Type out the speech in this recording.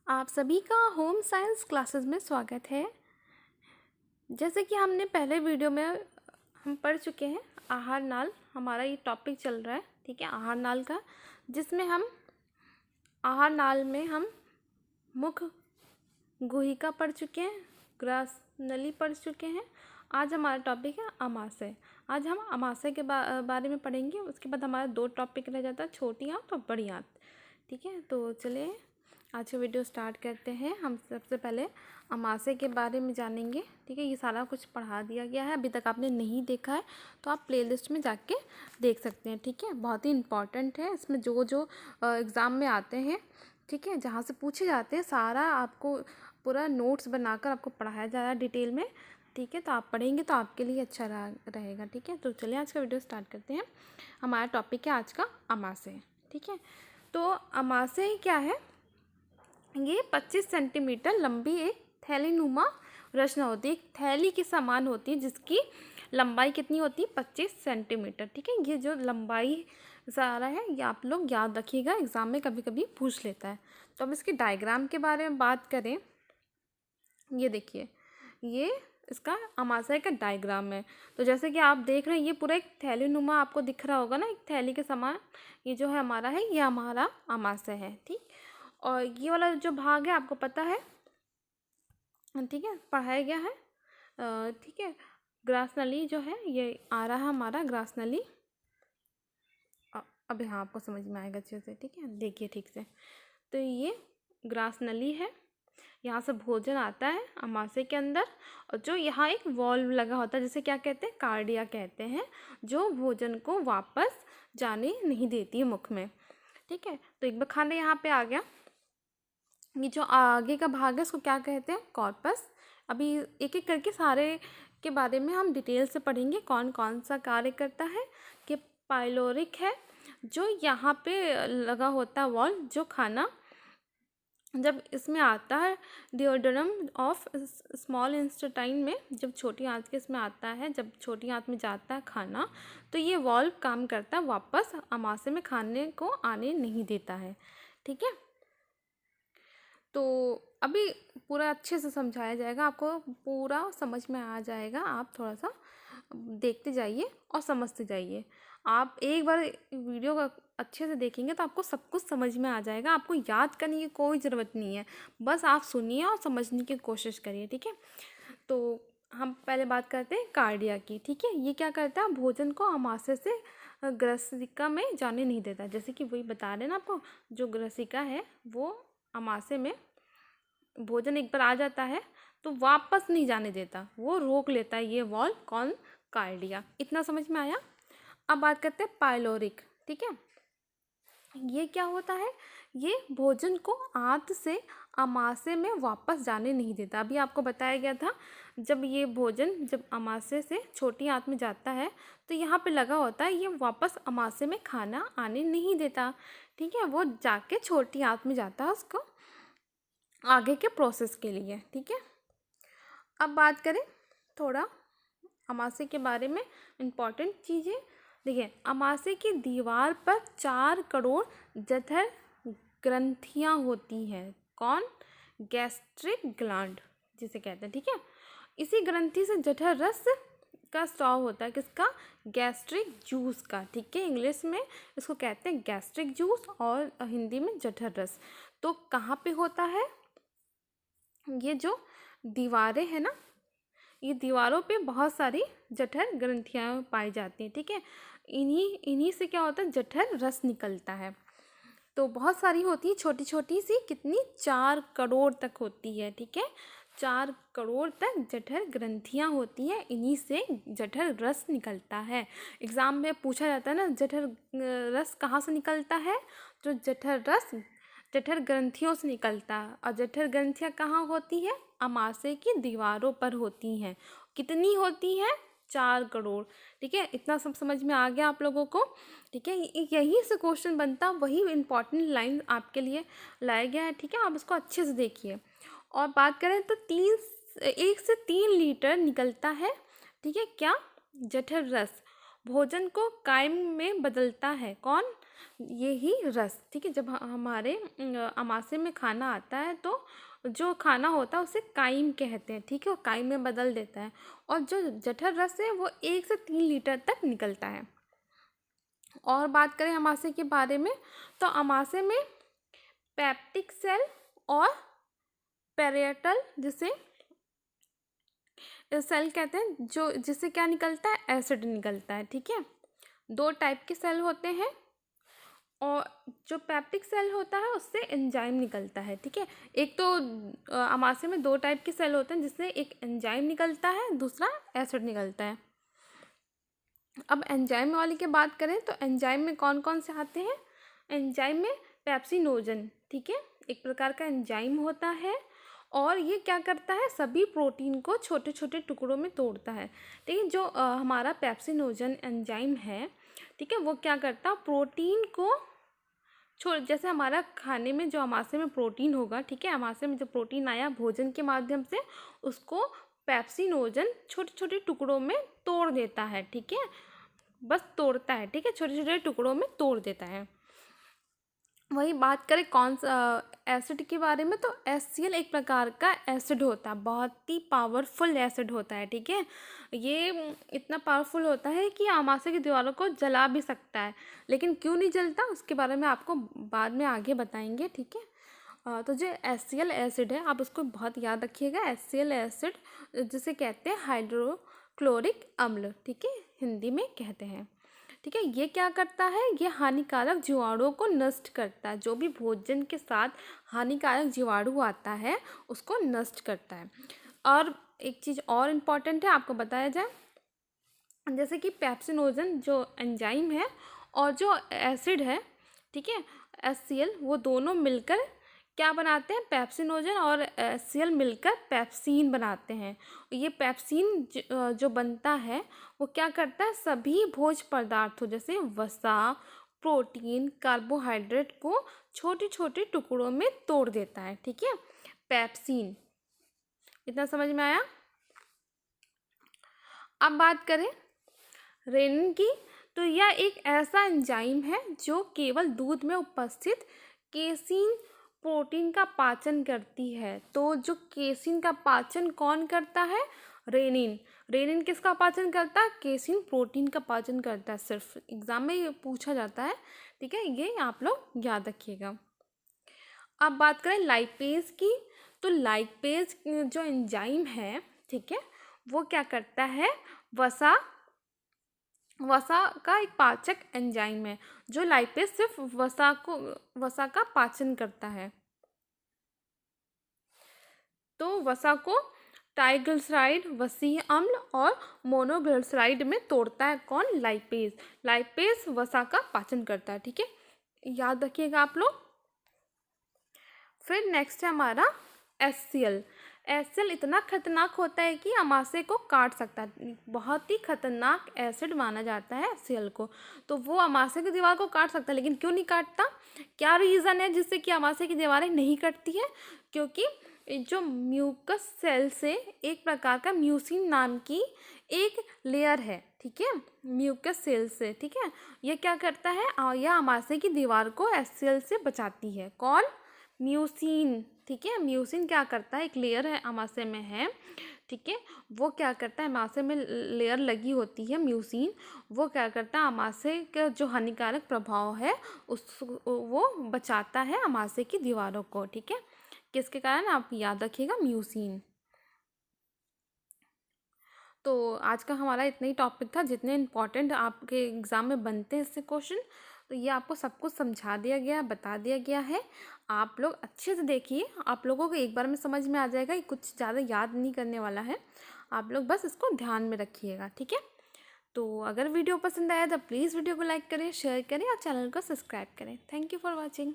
आप सभी का होम साइंस क्लासेस में स्वागत है। जैसे कि हमने पहले वीडियो में हम पढ़ चुके हैं आहार नाल, हमारा ये टॉपिक चल रहा है, ठीक है, आहार नाल का, जिसमें हम आहार नाल में हम मुख गुहिका पढ़ चुके हैं, ग्रास नली पढ़ चुके हैं। आज हमारा टॉपिक है अमाशय। आज हम अमाशय के बारे में पढ़ेंगे। उसके बाद हमारा 2 टॉपिक रह जाता है, छोटी आंत और बड़ी आंत, ठीक है। तो चलिए आज का वीडियो स्टार्ट करते हैं। हम सबसे पहले अमाशय के बारे में जानेंगे, ठीक है। ये सारा कुछ पढ़ा दिया गया है, अभी तक आपने नहीं देखा है तो आप प्लेलिस्ट में जाके देख सकते हैं, ठीक है। बहुत ही इम्पॉर्टेंट है, इसमें जो जो एग्ज़ाम में आते हैं, ठीक है, जहाँ से पूछे जाते हैं, सारा आपको पूरा नोट्स बनाकर आपको पढ़ाया जा रहा है डिटेल में, ठीक है। तो आप पढ़ेंगे तो आपके लिए अच्छा रहेगा, ठीक है। तो चलिए आज का वीडियो स्टार्ट करते हैं। हमारा टॉपिक है आज का अमाशय, ठीक है। तो अमाशय क्या है? ये 25 सेंटीमीटर लंबी एक थैलीनुमा रचना होती है, एक थैली के समान होती है, जिसकी लंबाई कितनी होती है? 25 सेंटीमीटर, ठीक है। ये जो लंबाई सारा है ये आप लोग याद रखिएगा, एग्ज़ाम में कभी कभी पूछ लेता है। तो अब इसके डायग्राम के बारे में बात करें, ये देखिए, ये इसका अमाशय का डायग्राम है। तो जैसे कि आप देख रहे हैं, ये पूरा एक थैलीनुमा आपको दिख रहा होगा ना, एक थैली के समान। ये जो है हमारा है, ये हमारा अमाशय है, ठीक। और ये वाला जो भाग है आपको पता है, ठीक है, पढ़ाया गया है, ठीक है। ग्रास नली जो है ये आ रहा है हमारा ग्रास नली। अब यहाँ आपको समझ में आएगा अच्छे से, ठीक है, देखिए ठीक से। तो ये ग्रास नली है, यहाँ से भोजन आता है अमाशय के अंदर, और जो यहाँ एक वॉल्व लगा होता है, जिसे क्या कहते हैं? कार्डिया कहते हैं, जो भोजन को वापस जाने नहीं देती है मुख में, ठीक है। तो एक बार खाना यहाँ पे आ गया, ये जो आगे का भाग है इसको क्या कहते हैं? कॉर्पस। अभी एक एक करके सारे के बारे में हम डिटेल से पढ़ेंगे, कौन कौन सा कार्य करता है। कि पाइलोरिक है, जो यहाँ पे लगा होता है वॉल, जो खाना जब इसमें आता है डिओडोरम ऑफ स्मॉल इंस्टेटाइन में, जब छोटी आंत के इसमें आता है, जब छोटी आंत में जाता है खाना, तो ये वॉल्व काम करता है, वापस अमाशय में खाने को आने नहीं देता है, ठीक है। तो अभी पूरा अच्छे से समझाया जाएगा, आपको पूरा समझ में आ जाएगा। आप थोड़ा सा देखते जाइए और समझते जाइए। आप एक बार वीडियो का अच्छे से देखेंगे तो आपको सब कुछ समझ में आ जाएगा, आपको याद करने की कोई ज़रूरत नहीं है, बस आप सुनिए और समझने की कोशिश करिए, ठीक है। तो हम पहले बात करते हैं कार्डिया की, ठीक है। ये क्या करता है? भोजन को अमाशय से ग्रसिका में जाने नहीं देता। जैसे कि वही बता रहे हैं ना आपको, जो ग्रसिका है वो अमाशय में भोजन एक बार आ जाता है तो वापस नहीं जाने देता, वो रोक लेता है, ये वॉल्व। कौन? कार्डिया। इतना समझ में आया। अब बात करते हैं पाइलोरिक, ठीक है। ये क्या होता है? ये भोजन को आंत से अमाशय में वापस जाने नहीं देता। अभी आपको बताया गया था, जब ये भोजन जब अमाशय से छोटी आंत में जाता है तो यहाँ पे लगा होता है, ये वापस अमाशय में खाना आने नहीं देता, ठीक है। वो जाके छोटी आंत में जाता है उसको आगे के प्रोसेस के लिए, ठीक है। अब बात करें थोड़ा अमाशय के बारे में, इम्पॉर्टेंट चीज़ें देखिए। अमाशय की दीवार पर 4 करोड़ जठर ग्रंथियाँ होती हैं। कौन? गैस्ट्रिक ग्लैंड जिसे कहते हैं, ठीक है। इसी ग्रंथि से जठर रस का स्राव होता है। किसका? गैस्ट्रिक जूस का, ठीक है। इंग्लिश में इसको कहते हैं गैस्ट्रिक जूस और हिंदी में जठर रस। तो कहाँ पे होता है? ये जो दीवारें हैं ना, ये दीवारों पे बहुत सारी जठर ग्रंथियाँ पाई जाती हैं, ठीक है। इन्हीं से क्या होता है? जठर रस निकलता है। तो बहुत सारी होती है, छोटी छोटी सी, कितनी? 4 करोड़ तक होती है, ठीक है। 4 करोड़ तक जठर ग्रंथियाँ होती हैं, इन्हीं से जठर रस निकलता है। एग्ज़ाम में पूछा जाता है ना, जठर रस कहाँ से निकलता है? तो जठर रस जठर ग्रंथियों से निकलता है। और जठर ग्रंथियाँ कहाँ होती है? अमाशय की दीवारों पर होती हैं। कितनी होती हैं? 4 करोड़, ठीक है। इतना सब समझ में आ गया आप लोगों को, ठीक है। यहीं से क्वेश्चन बनता, वही इंपॉर्टेंट लाइन आपके लिए लाया गया है, ठीक है। आप इसको अच्छे से देखिए। और बात करें तो 1 से 3 लीटर निकलता है, ठीक है। क्या? जठर रस भोजन को कायम में बदलता है। कौन? ये ही रस, ठीक है। जब हमारे अमाशय में खाना आता है तो जो खाना होता है उसे काइम कहते हैं, ठीक है, वो काइम में बदल देता है। और जो जठर रस है वो 1 से 3 लीटर तक निकलता है। और बात करें अमाशय के बारे में, तो अमाशय में पेप्टिक सेल और पेरिएटल जिसे सेल कहते हैं, जो जिससे क्या निकलता है, एसिड निकलता है, ठीक है। 2 टाइप के सेल होते हैं, और जो पेप्टिक सेल होता है उससे एंजाइम निकलता है, ठीक है। एक तो अमाशय में 2 टाइप के सेल होते हैं जिससे एक एंजाइम निकलता है, दूसरा एसिड निकलता है। अब एंजाइम वाली की बात करें तो एंजाइम में कौन कौन से आते हैं। एंजाइम में पेप्सिनोजन, ठीक है, एक प्रकार का एंजाइम होता है, और ये क्या करता है, सभी प्रोटीन को छोटे छोटे टुकड़ों में तोड़ता है, ठीक है। जो हमारा पेप्सिनोजन एंजाइम है, ठीक है, वो क्या करता है, प्रोटीन को जैसे हमारा खाने में जो अमाशय में प्रोटीन होगा, ठीक है, अमाशय में जो प्रोटीन आया भोजन के माध्यम से, उसको पेप्सिनोजन छोटे छोटे टुकड़ों में तोड़ देता है, ठीक है, बस तोड़ता है, ठीक है, छोटे छोटे टुकड़ों में तोड़ देता है। वही बात करें कौन सा एसिड के बारे में, तो HCl एक प्रकार का एसिड होता है, बहुत ही पावरफुल एसिड होता है, ठीक है। ये इतना पावरफुल होता है कि अमाशय की दीवारों को जला भी सकता है, लेकिन क्यों नहीं जलता उसके बारे में आपको बाद में आगे बताएंगे, ठीक है। तो जो HCl एसिड है आप उसको बहुत याद रखिएगा। HCl एसिड जिसे कहते हैं हाइड्रोक्लोरिक अम्ल, ठीक है, हिंदी में कहते हैं, ठीक है। ये क्या करता है, ये हानिकारक जीवाणुओं को नष्ट करता है, जो भी भोजन के साथ हानिकारक जीवाणु आता है उसको नष्ट करता है। और एक चीज़ और इम्पॉर्टेंट है आपको बताया जाए, जैसे कि पेप्सिनोजन जो एंजाइम है और जो एसिड है, ठीक है, HCl, वो दोनों मिलकर क्या बनाते हैं, पेप्सिनोजन और HCl मिलकर पेप्सिन बनाते हैं। ये पेप्सिन जो बनता है वो क्या करता है, सभी भोज्य पदार्थों जैसे वसा, प्रोटीन, कार्बोहाइड्रेट को छोटे छोटे टुकड़ों में तोड़ देता है, ठीक है, पेप्सिन। इतना समझ में आया। अब बात करें रेनिन की, तो यह एक ऐसा एंजाइम है जो केवल दूध में उपस्थित केसीन प्रोटीन का पाचन करती है। तो जो केसीन का पाचन कौन करता है, रेनिन। रेनिन किसका पाचन करता है, केसीन प्रोटीन का पाचन करता है। सिर्फ एग्जाम में ये पूछा जाता है, ठीक है, ये आप लोग याद रखिएगा। अब बात करें लाइपेज की, तो लाइपेज जो एंजाइम है, ठीक है, वो क्या करता है, वसा का एक पाचक एंजाइम है। जो लाइपेज सिर्फ वसा का पाचन करता है। तो वसा को ट्राइग्लिसराइड, वसीय अम्ल और मोनोग्लिसराइड में तोड़ता है कौन, लाइपेज। लाइपेज वसा का पाचन करता है, ठीक है, याद रखिएगा आप लोग। फिर नेक्स्ट है हमारा HCl। HCl इतना खतरनाक होता है कि अमाशय को काट सकता है, बहुत ही खतरनाक एसिड माना जाता है HCl को। तो वो अमाशय की दीवार को काट सकता है, लेकिन क्यों नहीं काटता, क्या रीज़न है जिससे कि अमाशय की दीवारें नहीं कटती है, क्योंकि जो म्यूकस सेल से एक प्रकार का म्यूसिन नाम की एक लेयर है, ठीक है, म्यूकस सेल से, ठीक है, ये क्या करता है, यह अमाशय की दीवार को HCl से बचाती है। कौन, म्यूसिन, ठीक है। म्यूसिन क्या करता है, एक लेयर है अमाशय में है, ठीक है, वो क्या करता है, अमाशय में लेयर लगी होती है म्यूसिन, वो क्या करता है, अमाशय का जो हानिकारक प्रभाव है उस वो बचाता है अमाशय की दीवारों को, ठीक है। किसके कारण, आप याद रखिएगा, म्यूसिन। तो आज का हमारा इतना ही टॉपिक था, जितने इम्पॉर्टेंट आपके एग्ज़ाम में बनते हैं इससे क्वेश्चन, तो ये आपको सब कुछ समझा दिया गया, बता दिया गया है। आप लोग अच्छे से देखिए, आप लोगों को एक बार में समझ में आ जाएगा, ये कुछ ज़्यादा याद नहीं करने वाला है, आप लोग बस इसको ध्यान में रखिएगा, ठीक है। तो अगर वीडियो पसंद आया तो प्लीज़ वीडियो को लाइक करें, शेयर करें और चैनल को सब्सक्राइब करें। Thank you for watching.